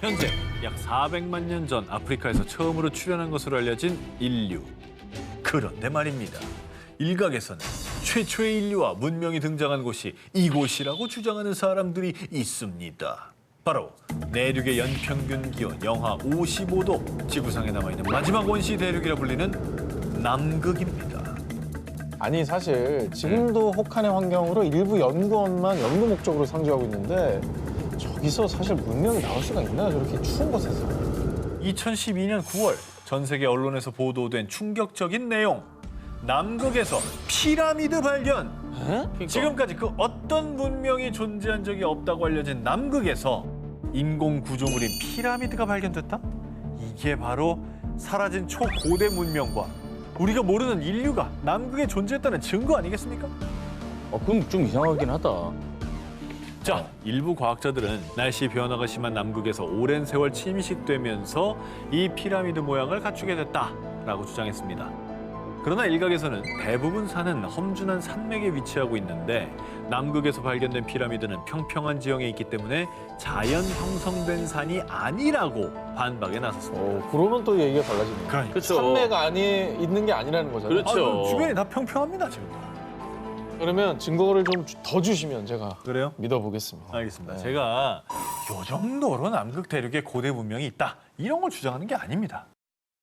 현재 약 400만 년 전 아프리카에서 처음으로 출현한 것으로 알려진 인류. 그런데 말입니다. 일각에서는 최초의 인류와 문명이 등장한 곳이 이곳이라고 주장하는 사람들이 있습니다. 바로 내륙의 연평균 기온 영하 55도, 지구상에 남아있는 마지막 원시 대륙이라 불리는 남극입니다. 아니 사실 지금도 혹한의 환경으로 일부 연구원만 연구 목적으로 상주하고 있는데 저기서 사실 문명이 나올 수가 있나요? 저렇게 추운 곳에서. 2012년 9월 전 세계 언론에서 보도된 충격적인 내용. 남극에서 피라미드 발견. 그러니까. 지금까지 그 어떤 문명이 존재한 적이 없다고 알려진 남극에서 인공 구조물인 피라미드가 발견됐다? 이게 바로 사라진 초고대 문명과 우리가 모르는 인류가 남극에 존재했다는 증거 아니겠습니까? 그럼 좀 이상하긴 하다. 자, 일부 과학자들은 날씨 변화가 심한 남극에서 오랜 세월 침식되면서 이 피라미드 모양을 갖추게 됐다라고 주장했습니다. 그러나 일각에서는 대부분 산은 험준한 산맥에 위치하고 있는데 남극에서 발견된 피라미드는 평평한 지형에 있기 때문에 자연 형성된 산이 아니라고 반박에 나섰습니다. 그러면 또 얘기가 달라지네요. 그러니까. 그렇죠. 산매가 있는 게 아니라는 거잖아요. 그렇죠. 주변이 다 평평합니다, 지금. 그러면 증거를 좀 더 주시면 제가 그래요? 믿어보겠습니다. 알겠습니다. 네. 제가 요 정도로 남극 대륙에 고대 문명이 있다, 이런 걸 주장하는 게 아닙니다.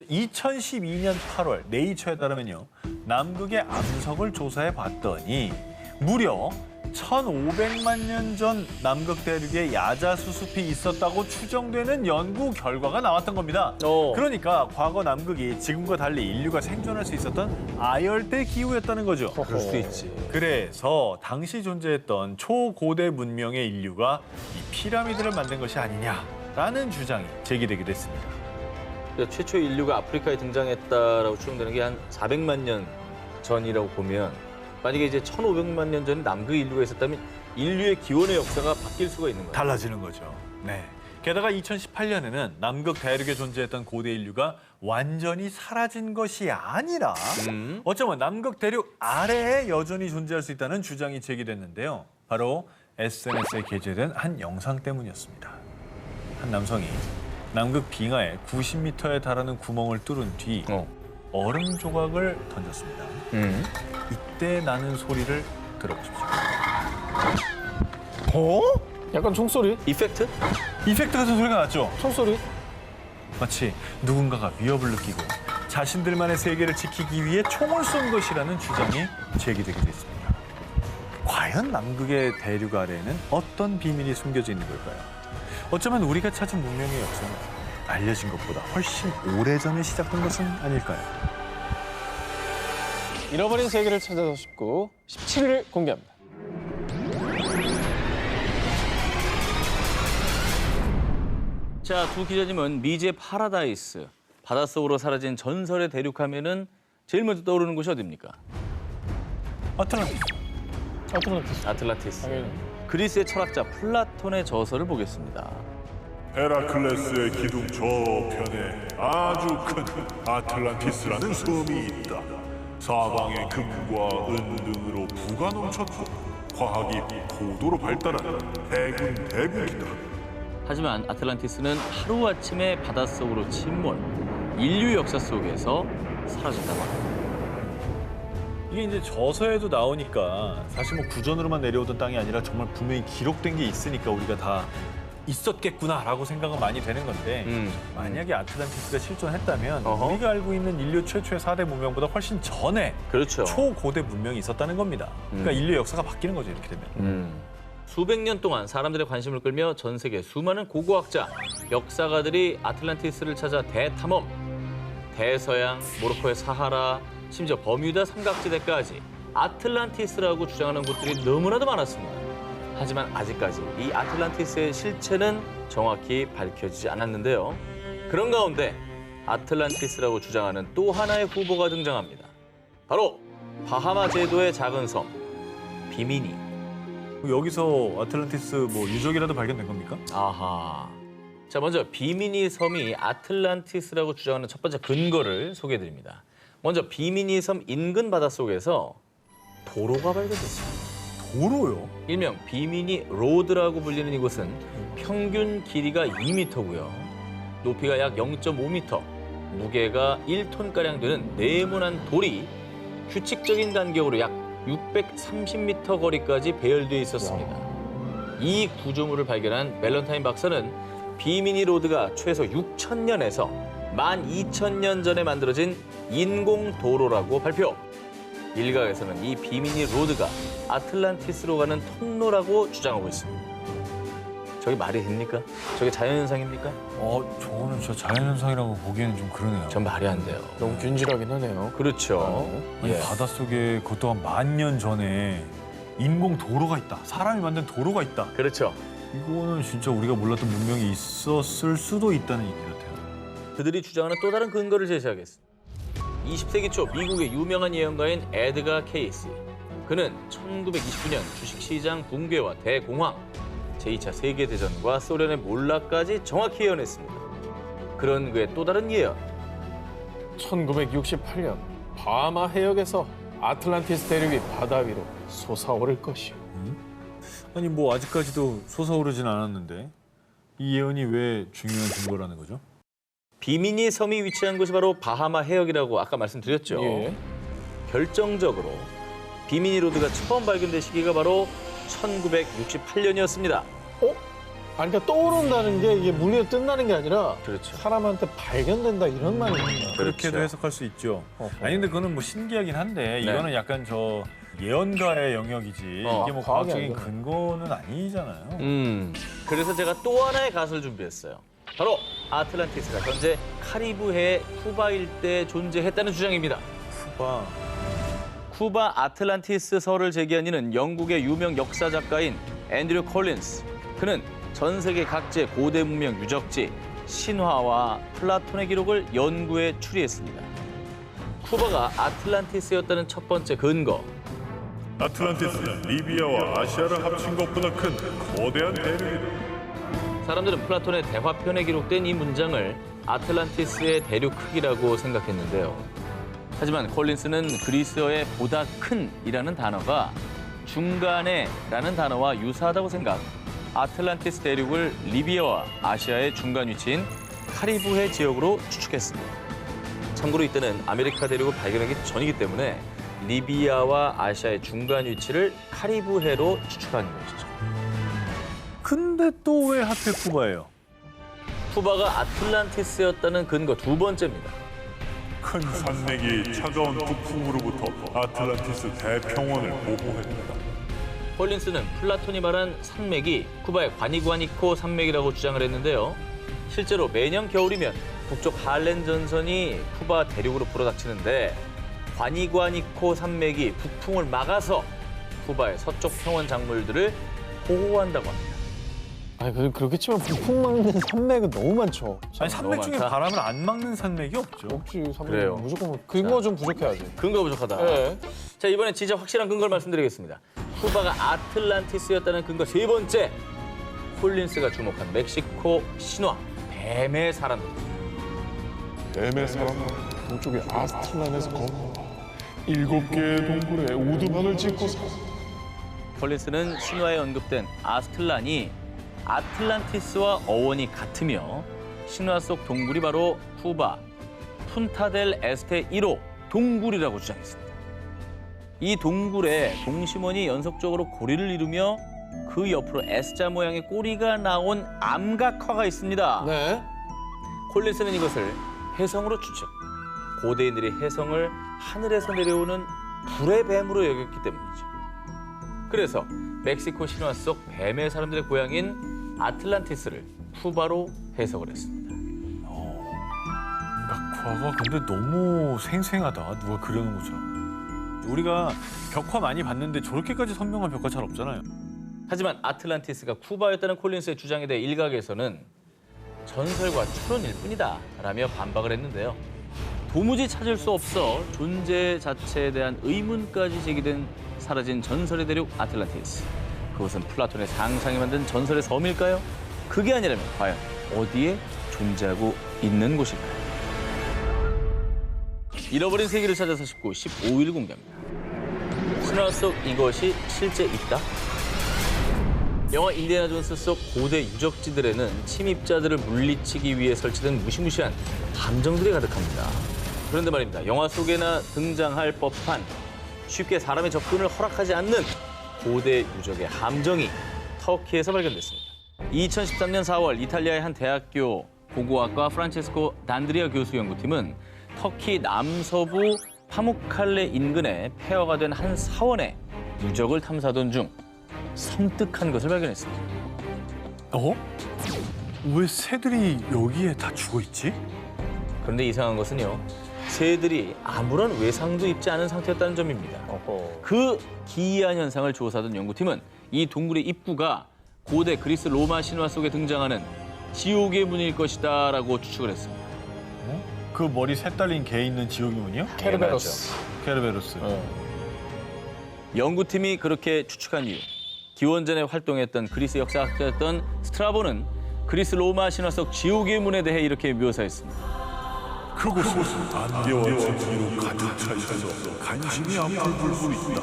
2012년 8월 네이처에 따르면요, 남극의 암석을 조사해 봤더니 무려 1,500만 년 전 남극 대륙에 야자수숲이 있었다고 추정되는 연구 결과가 나왔던 겁니다. 그러니까 과거 남극이 지금과 달리 인류가 생존할 수 있었던 아열대 기후였다는 거죠. 그럴 수 있지. 그래서 당시 존재했던 초고대 문명의 인류가 이 피라미드를 만든 것이 아니냐라는 주장이 제기되기도 했습니다. 그러니까 최초 인류가 아프리카에 등장했다라고 추정되는 게 한 400만 년 전이라고 보면 만약에 이제 1,500만 년 전에 남극 인류가 있었다면 인류의 기원의 역사가 바뀔 수가 있는 거예요. 달라지는 거죠. 네. 게다가 2018년에는 남극 대륙에 존재했던 고대 인류가 완전히 사라진 것이 아니라 어쩌면 남극 대륙 아래에 여전히 존재할 수 있다는 주장이 제기됐는데요. 바로 SNS에 게재된 한 영상 때문이었습니다. 한 남성이 남극 빙하에 90m에 달하는 구멍을 뚫은 뒤 얼음 조각을 던졌습니다. 이때 나는 소리를 들어보십시오. 약간 총소리? 이펙트? 이펙트 같은 소리가 났죠? 총소리? 마치 누군가가 위협을 느끼고 자신들만의 세계를 지키기 위해 총을 쏜 것이라는 주장이 제기되기도 했습니다. 과연 남극의 대륙 아래에는 어떤 비밀이 숨겨져 있는 걸까요? 어쩌면 우리가 찾은 문명의 역사는 알려진 것보다 훨씬 오래전에 시작된 것은 아닐까요? 잃어버린 세계를 찾아서 19, 17일 공개합니다. 자, 두 기자님은 미제 파라다이스, 바닷속으로 사라진 전설의 대륙 하면은 제일 먼저 떠오르는 곳이 어디입니까? 아틀란티스. 아틀란티스. 아틀란티스. 당연히. 그리스의 철학자 플라톤의 저서를 보겠습니다. 헤라클레스의 기둥 저편에 아주 큰 아틀란티스라는 섬이 있다. 사방에 금과 은 등으로 부가 넘쳤고 과학이 고도로 발달한 대군 대국이다. 하지만 아틀란티스는 하루아침에 바닷속으로 침몰, 인류 역사 속에서 사라졌다고 합니다. 이게 이제 저서에도 나오니까 사실 뭐 구전으로만 내려오던 땅이 아니라 정말 분명히 기록된 게 있으니까 우리가 다 있었겠구나라고 생각은 많이 되는 건데 만약에 아틀란티스가 실존했다면 어허. 우리가 알고 있는 인류 최초의 4대 문명보다 훨씬 전에 그렇죠. 초고대 문명이 있었다는 겁니다. 그러니까 인류 역사가 바뀌는 거죠, 이렇게 되면. 수백 년 동안 사람들의 관심을 끌며 전 세계 수많은 고고학자, 역사가들이 아틀란티스를 찾아 대탐험, 대서양, 모로코의 사하라, 심지어 버뮤다 삼각지대까지 아틀란티스라고 주장하는 곳들이 너무나도 많았습니다. 하지만 아직까지 이 아틀란티스의 실체는 정확히 밝혀지지 않았는데요. 그런 가운데 아틀란티스라고 주장하는 또 하나의 후보가 등장합니다. 바로 바하마 제도의 작은 섬, 비미니. 여기서 아틀란티스 뭐 유적이라도 발견된 겁니까? 아하. 자, 먼저 비미니 섬이 아틀란티스라고 주장하는 첫 번째 근거를 소개해드립니다. 먼저 비미니 섬 인근 바닷속에서 도로가 발견됐습니다. 도로요? 일명 비미니 로드라고 불리는 이곳은 평균 길이가 2m고요. 높이가 약 0.5m, 무게가 1톤가량 되는 네모난 돌이 규칙적인 간격으로 약 630m 거리까지 배열되어 있었습니다. 이 구조물을 발견한 밸런타인 박사는 비미니 로드가 최소 6,000년에서 12,000년 전에 만들어진 인공 도로라고 발표. 일각에서는 이 비미니 로드가 아틀란티스로 가는 통로라고 주장하고 있습니다. 저게 말이 됩니까? 저게 자연현상입니까? 저거는 진짜 자연현상이라고 보기에는 좀 그러네요. 전 말이 안 돼요. 너무 균질하긴 하네요. 그렇죠. 아니, 예. 바닷속에 그것도 한 10,000년 전에 인공 도로가 있다. 사람이 만든 도로가 있다. 그렇죠. 이거는 진짜 우리가 몰랐던 문명이 있었을 수도 있다는 얘기 같아요. 그들이 주장하는 또 다른 근거를 제시하겠습니다. 20세기 초 미국의 유명한 예언가인 에드가 케이시. 그는 1929년 주식시장 붕괴와 대공황, 제2차 세계대전과 소련의 몰락까지 정확히 예언했습니다. 그런 그의 또 다른 예언. 1968년 바하마 해역에서 아틀란티스 대륙이 바다 위로 솟아오를 것이요. 아니 뭐 아직까지도 솟아오르진 않았는데 이 예언이 왜 중요한 증거라는 거죠? 비미니 섬이 위치한 곳이 바로 바하마 해역이라고 아까 말씀드렸죠. 예. 결정적으로 비미니 로드가 처음 발견된 시기가 바로 1968년이었습니다. 아니, 그러니까 떠오른다는 게 이게 물리에 뜬다는 게 아니라 그렇죠. 사람한테 발견된다 이런 말입니다. 그렇게도 그렇죠. 해석할 수 있죠. 어허. 아니 근데 그거는 뭐 신기하긴 한데 이거는 약간 저 예언가의 영역이지 이게 뭐 과학이 과학적인 아니잖아요. 근거는 아니잖아요. 그래서 제가 또 하나의 가설을 준비했어요. 바로 아틀란티스가 현재 카리브해 쿠바 일대에 존재했다는 주장입니다. 봐. 쿠바 아틀란티스설을 제기한 이는 영국의 유명 역사 작가인 앤드류 콜린스. 그는 전 세계 각지의 고대 문명 유적지, 신화와 플라톤의 기록을 연구에 추리했습니다. 쿠바가 아틀란티스였다는 첫 번째 근거. 아틀란티스는 리비아와 아시아를 합친 것보다 큰 거대한 대륙이다. 사람들은 플라톤의 대화편에 기록된 이 문장을 아틀란티스의 대륙 크기라고 생각했는데요. 하지만 콜린스는 그리스어의 보다 큰이라는 단어가 중간에라는 단어와 유사하다고 생각, 아틀란티스 대륙을 리비아와 아시아의 중간 위치인 카리브해 지역으로 추측했습니다. 참고로 이때는 아메리카 대륙을 발견하기 전이기 때문에 리비아와 아시아의 중간 위치를 카리브해로 추측한 것이죠. 근데 또 왜 하필 쿠바예요? 쿠바가 아틀란티스였다는 근거 두 번째입니다. 큰 산맥이 차가운 북풍으로부터 아틀란티스 대평원을 보호했다. 콜린스는 플라톤이 말한 산맥이 쿠바의 과니구아니코 산맥이라고 주장을 했는데요. 실제로 매년 겨울이면 북쪽 할렌 전선이 쿠바 대륙으로 불어닥치는데 과니구아니코 산맥이 북풍을 막아서 쿠바의 서쪽 평원 작물들을 보호한다고 합니다. 아니, 그렇겠지만 북풍 막는 산맥은 너무 많죠. 아니 산맥 너무 중에 많다. 바람을 안 막는 산맥이 없죠. 혹시 산맥 그래요. 무조건 근거 좀 부족해야지. 근거 부족하다. 네. 자, 이번엔 진짜 확실한 근거를 말씀드리겠습니다. 쿠바가 아틀란티스였다는 근거 세 번째. 콜린스가 주목한 멕시코 신화 뱀의 사람들. 뱀의 사람 동쪽의 아스틀란에서 건너 7개의 동굴에 우두막을 짓고 사. 콜린스는 신화에 언급된 아스틀란이 아틀란티스와 어원이 같으며 신화 속 동굴이 바로 쿠바 푼타델 에스테 1호 동굴이라고 주장했습니다. 이 동굴에 동심원이 연속적으로 고리를 이루며 그 옆으로 S자 모양의 꼬리가 나온 암각화가 있습니다. 네. 콜린스는 이것을 혜성으로 추측. 고대인들이 혜성을 하늘에서 내려오는 불의 뱀으로 여겼기 때문이죠. 그래서 멕시코 신화 속 뱀의 사람들의 고향인 아틀란티스를 쿠바로 해석을 했습니다. 각화가 근데 너무 생생하다. 누가 그려놓은 것처럼. 우리가 벽화 많이 봤는데 저렇게까지 선명한 벽화 잘 없잖아요. 하지만 아틀란티스가 쿠바였다는 콜린스의 주장에 대해 일각에서는 전설과 추론일 뿐이다 라며 반박을 했는데요. 도무지 찾을 수 없어 존재 자체에 대한 의문까지 제기된 사라진 전설의 대륙 아틀란티스. 그것은 플라톤의 상상이 만든 전설의 섬일까요? 그게 아니라면 과연 어디에 존재하고 있는 곳일까요? 잃어버린 세계를 찾아서 15일 공개합니다. 신화 속 이것이 실제 있다? 영화 인디애나 존스 속 고대 유적지들에는 침입자들을 물리치기 위해 설치된 무시무시한 함정들이 가득합니다. 그런데 말입니다. 영화 속에나 등장할 법한 쉽게 사람의 접근을 허락하지 않는 고대 유적의 함정이 터키에서 발견됐습니다. 2013년 4월 이탈리아의 한 대학교 고고학과 프란체스코 단드리아 교수 연구팀은 터키 남서부 파무칼레 인근에 폐허가 된 한 사원의 유적을 탐사하던 중 섬뜩한 것을 발견했습니다. 어? 왜 새들이 여기에 다 죽어 있지? 그런데 이상한 것은요. 새들이 아무런 외상도 입지 않은 상태였다는 점입니다. 그 기이한 현상을 조사하던 연구팀은 이 동굴의 입구가 고대 그리스 로마 신화 속에 등장하는 지옥의 문일 것이다라고 추측을 했습니다. 그 머리 새 딸린 개 있는 지옥의 문이요? 케르베로스. 케르베로스. 연구팀이 그렇게 추측한 이유. 기원전에 활동했던 그리스 역사학자였던 스트라보는 그리스 로마 신화 속 지옥의 문에 대해 이렇게 묘사했습니다. 그곳은 안개와 진기로 가득 차 있어서 간신히 앞을 볼 수 있다.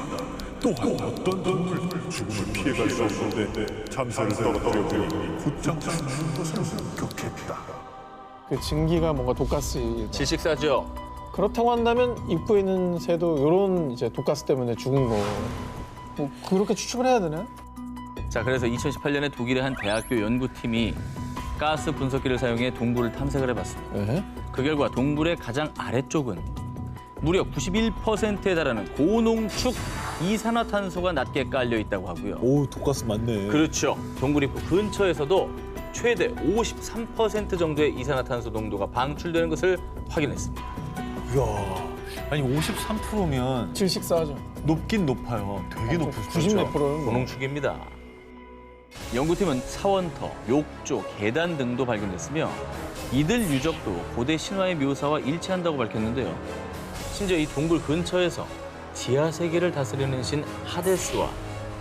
또한 어떤 동물 죽음을 피해갈 수 없는데 참새를 떨어뜨려 보니 곧장 죽는 것을 목격했다. 그 증기가 뭔가 독가스. 질식사죠. 그렇다고 한다면 입구에 있는 새도 이런 이제 독가스 때문에 죽은 거. 뭐 그렇게 추측을 해야 되나? 자, 그래서 2018년에 독일의 한 대학교 연구팀이 가스 분석기를 사용해 동굴을 탐색을 해봤습니다. 네. 그 결과 동굴의 가장 아래쪽은 무려 91%에 달하는 고농축 이산화탄소가 낮게 깔려 있다고 하고요. 오, 독가스 맞네. 그렇죠. 동굴 입구 근처에서도 최대 53% 정도의 이산화탄소 농도가 방출되는 것을 확인했습니다. 이야, 아니 53%면 질식사하죠. 높긴 높아요. 되게 높을 수 90 있죠. 몇 프로는 뭐. 고농축입니다. 연구팀은 사원터, 욕조, 계단 등도 발견됐으며 이들 유적도 고대 신화의 묘사와 일치한다고 밝혔는데요. 심지어 이 동굴 근처에서 지하 세계를 다스리는 신 하데스와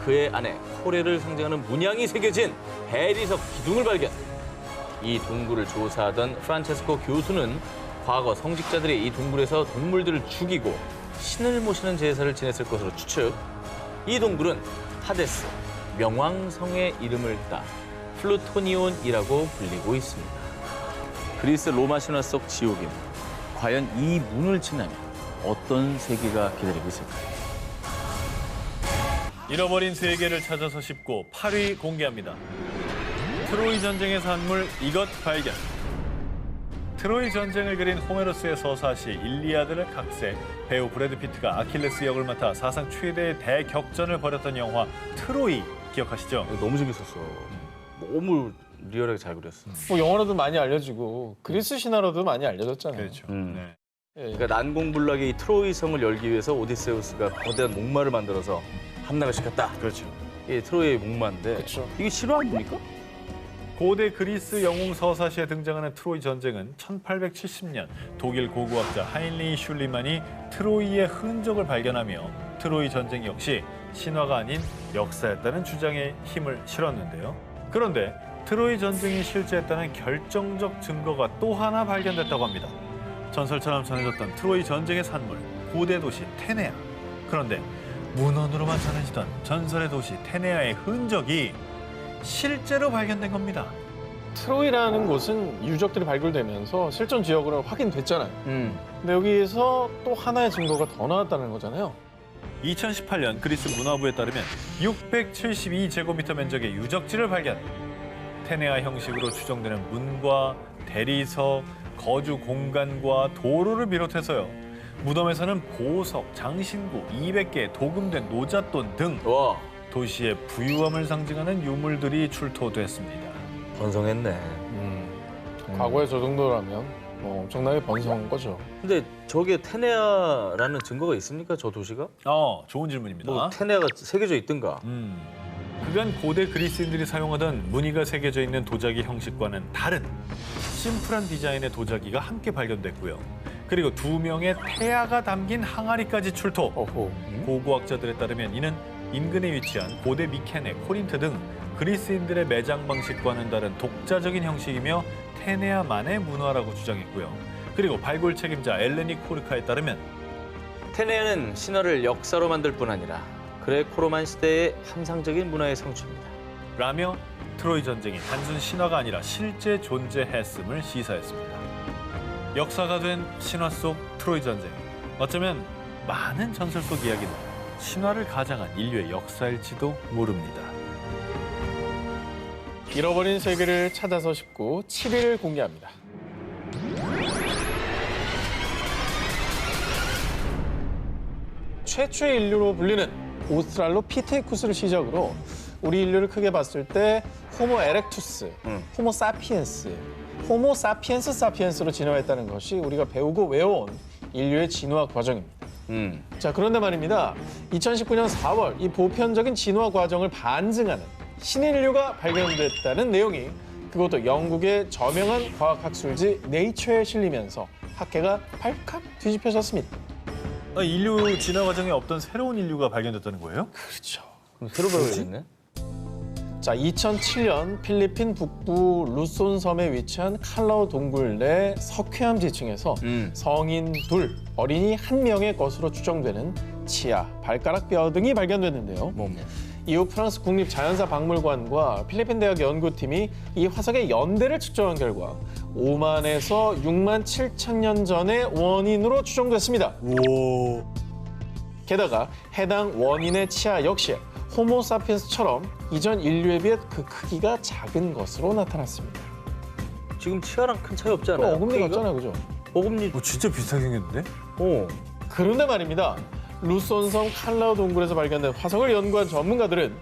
그의 아내 코레를 상징하는 문양이 새겨진 대리석 기둥을 발견. 이 동굴을 조사하던 프란체스코 교수는 과거 성직자들이 이 동굴에서 동물들을 죽이고 신을 모시는 제사를 지냈을 것으로 추측. 이 동굴은 하데스, 명왕성의 이름을 따 플루토니온이라고 불리고 있습니다. 그리스 로마 신화 속 지옥의 문. 과연 이 문을 지나면 어떤 세계가 기다리고 있을까요? 잃어버린 세계를 찾아서 짚고 8위 공개합니다. 트로이 전쟁의 산물 이것 발견. 트로이 전쟁을 그린 호메로스의 서사시 일리아드를 각색, 배우 브래드 피트가 아킬레스 역을 맡아 사상 최대의 대격전을 벌였던 영화 트로이 기억하시죠? 너무 재밌었어. 너무 리얼하게 잘 그렸어. 뭐 영화로도 많이 알려지고 그리스 신화로도 많이 알려졌잖아요. 그렇죠. 음. 네. 예. 그러니까 난공불락의 이 트로이 성을 열기 위해서 오디세우스가 거대한 목마를 만들어서 함락을 시켰다. 그렇죠. 이게 트로이의 목마인데 그렇죠. 이게 실화 아닙니까? 고대 그리스 영웅 서사시에 등장하는 트로이 전쟁은 1870년 독일 고고학자 하인리히 슐리만이 트로이의 흔적을 발견하며 트로이 전쟁 역시 신화가 아닌 역사였다는 주장에 힘을 실었는데요. 그런데 트로이 전쟁이 실제했다는 결정적 증거가 또 하나 발견됐다고 합니다. 전설처럼 전해졌던 트로이 전쟁의 산물, 고대 도시 테네아. 그런데 문헌으로만 전해지던 전설의 도시 테네아의 흔적이 실제로 발견된 겁니다. 트로이라는 곳은 유적들이 발굴되면서 실존 지역으로 확인됐잖아요. 근데 여기에서 또 하나의 증거가 더 나왔다는 거잖아요. 2018년 그리스 문화부에 따르면 672제곱미터 면적의 유적지를 발견. 테네아 형식으로 추정되는 문과 대리석, 거주 공간과 도로를 비롯해서요. 무덤에서는 보석, 장신구, 200개의 도금된 노잣돈 등 와, 도시의 부유함을 상징하는 유물들이 출토됐습니다. 번성했네. 과거에 저 정도라면 뭐 엄청나게 번성한 거죠. 근데 저게 테네아라는 증거가 있습니까? 저 도시가? 좋은 질문입니다. 뭐 테네아가 새겨져 있든가. 그간 고대 그리스인들이 사용하던 무늬가 새겨져 있는 도자기 형식과는 다른 심플한 디자인의 도자기가 함께 발견됐고요. 그리고 2명의 태아가 담긴 항아리까지 출토. 어호. 고고학자들에 따르면 이는 인근에 위치한 고대 미케네, 코린트 등 그리스인들의 매장 방식과는 다른 독자적인 형식이며 테네아만의 문화라고 주장했고요. 그리고 발굴 책임자 엘레니 코르카에 따르면 테네아는 신화를 역사로 만들 뿐 아니라 그레코로만 시대의 환상적인 문화의 성취입니다. 라며 트로이 전쟁이 단순 신화가 아니라 실제 존재했음을 시사했습니다. 역사가 된 신화 속 트로이 전쟁. 어쩌면 많은 전설 속 이야기는 신화를 가장한 인류의 역사일지도 모릅니다. 잃어버린 세계를 찾아서 싶고 7위를 공개합니다. 최초의 인류로 불리는 오스트랄로피테쿠스를 시작으로 우리 인류를 크게 봤을 때 호모 에렉투스, 호모 사피엔스, 호모 사피엔스 사피엔스로 진화했다는 것이 우리가 배우고 외워온 인류의 진화 과정입니다. 자, 그런데 말입니다. 2019년 4월 이 보편적인 진화 과정을 반증하는 신인류가 발견됐다는 내용이 그것도 영국의 저명한 과학학술지 네이처에 실리면서 학계가 발칵 뒤집혀졌습니다. 인류 진화 과정에 없던 새로운 인류가 발견됐다는 거예요? 그렇죠. 그럼 새로 배워야겠네. 자, 2007년 필리핀 북부 루손 섬에 위치한 칼라오 동굴 내 석회암 지층에서 성인 둘, 어린이 한 명의 것으로 추정되는 치아, 발가락 뼈 등이 발견됐는데요. 이후 프랑스 국립자연사박물관과 필리핀 대학 연구팀이 이 화석의 연대를 측정한 결과 5만에서 6만 7천 년 전의 원인으로 추정됐습니다. 오. 게다가 해당 원인의 치아 역시 호모사피엔스처럼 이전 인류에 비해 그 크기가 작은 것으로 나타났습니다. 지금 치아랑 큰 차이 없지 않아요? 어금니 크기가? 같잖아요, 그죠? 어금니. 진짜 비슷하게 생겼는데? 그런데 말입니다. 루손섬 칼라오 동굴에서 발견된 화석을 연구한 전문가들은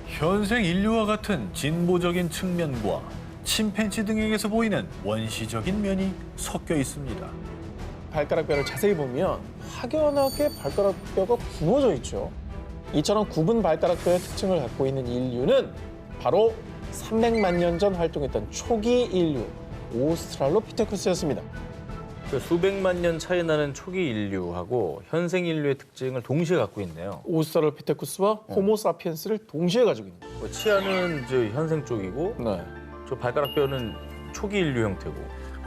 현생 인류와 같은 진보적인 측면과 침팬지 등에게서 보이는 원시적인 면이 섞여 있습니다. 발가락뼈를 자세히 보면 확연하게 발가락뼈가 굽어져 있죠. 이처럼 굽은 발가락뼈의 특징을 갖고 있는 인류는 바로 300만 년 전 활동했던 초기 인류 오스트랄로피테쿠스였습니다. 그 수백만 년 차이 나는 초기 인류하고 현생 인류의 특징을 동시에 갖고 있네요. 오스트랄로피테쿠스와 호모사피엔스를 동시에 가지고 있는 거예요. 뭐 치아는 저 현생 쪽이고 네. 저 발가락뼈는 초기 인류 형태고.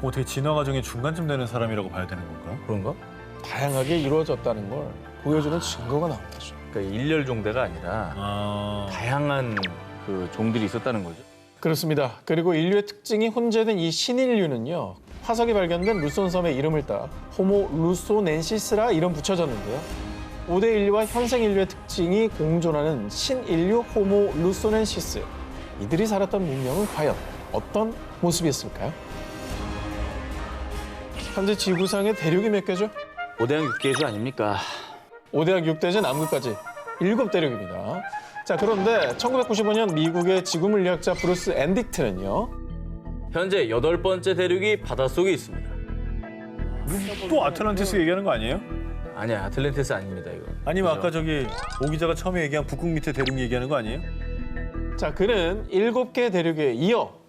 어떻게 진화 과정의 중간쯤 되는 사람이라고 봐야 되는 건가? 그런가? 다양하게 이루어졌다는 걸 보여주는 증거가 나온 거죠. 그러니까 일렬 종대가 아니라 다양한 그 종들이 있었다는 거죠. 그렇습니다. 그리고 인류의 특징이 혼재된 이 신인류는요. 화석이 발견된 루손섬의 이름을 따 호모 루소넨시스라 이름 붙여졌는데요. 5대 인류와 현생 인류의 특징이 공존하는 신인류 호모 루소넨시스. 이들이 살았던 문명은 과연 어떤 모습이었을까요? 현재 지구상의 대륙이 몇 개죠? 5대양 6계주 아닙니까? 5대양 6대지 남극까지 7대륙입니다. 자, 그런데 1995년 미국의 지구물리학자 브루스 앤딕트는요. 현재 8번째 대륙이 바닷속에 있습니다. 또 아틀란티스 얘기하는 거 아니에요? 아니야, 아틀란티스 아닙니다, 이거. 아니면 그죠? 아까 저기 오 기자가 처음에 얘기한 북극 밑에 대륙 얘기하는 거 아니에요? 자, 그는 7개 대륙에 이어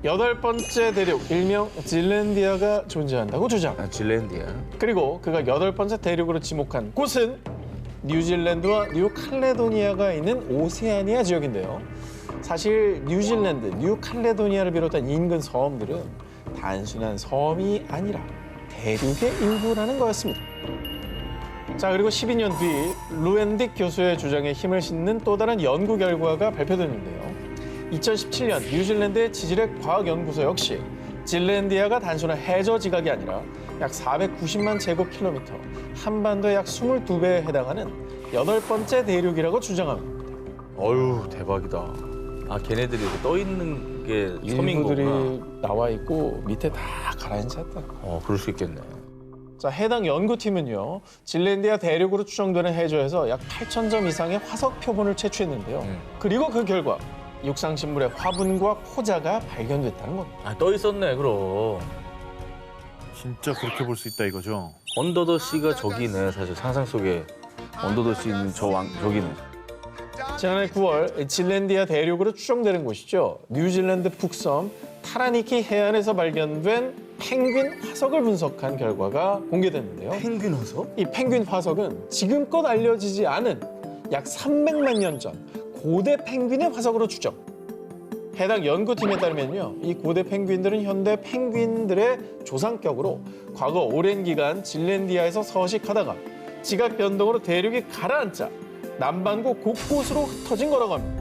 8번째 대륙, 일명 질랜디아가 존재한다고 주장. 아, 질랜디아. 그리고 그가 8번째 대륙으로 지목한 곳은 뉴질랜드와 뉴칼레도니아가 있는 오세아니아 지역인데요. 사실 뉴질랜드, 뉴칼레도니아를 비롯한 인근 섬들은 단순한 섬이 아니라 대륙의 일부라는 거였습니다. 자, 그리고 12년 뒤 루엔딕 교수의 주장에 힘을 싣는 또 다른 연구 결과가 발표됐는데요. 2017년 뉴질랜드의 지질학 과학연구소 역시 질랜디아가 단순한 해저 지각이 아니라 약 490만 제곱킬로미터, 한반도의 약 22배에 해당하는 8번째 대륙이라고 주장합니다. 어휴, 대박이다. 아, 걔네들이 이렇게 떠 있는 게 섬인 거구나. 일부들이 나와 있고 밑에 다 가라앉았다. 그럴 수 있겠네. 자, 해당 연구팀은요. 질랜디아 대륙으로 추정되는 해저에서 약 8,000점 이상의 화석 표본을 채취했는데요. 그리고 그 결과 육상신물의 화분과 포자가 발견됐다는 겁니다. 아, 떠 있었네, 그럼. 진짜 그렇게 볼 수 있다 이거죠? 언더더 씨가 저기네, 사실 상상 속에. 언더더 씨는 저기네. 지난해 9월 질랜디아 대륙으로 추정되는 곳이죠. 뉴질랜드 북섬 타라니키 해안에서 발견된 펭귄 화석을 분석한 결과가 공개됐는데요. 펭귄 화석? 이 펭귄 화석은 지금껏 알려지지 않은 약 300만 년 전 고대 펭귄의 화석으로 추정. 해당 연구팀에 따르면요, 이 고대 펭귄들은 현대 펭귄들의 조상격으로 과거 오랜 기간 질랜디아에서 서식하다가 지각 변동으로 대륙이 가라앉자 남반구 곳곳으로 흩어진 거라고 합니다.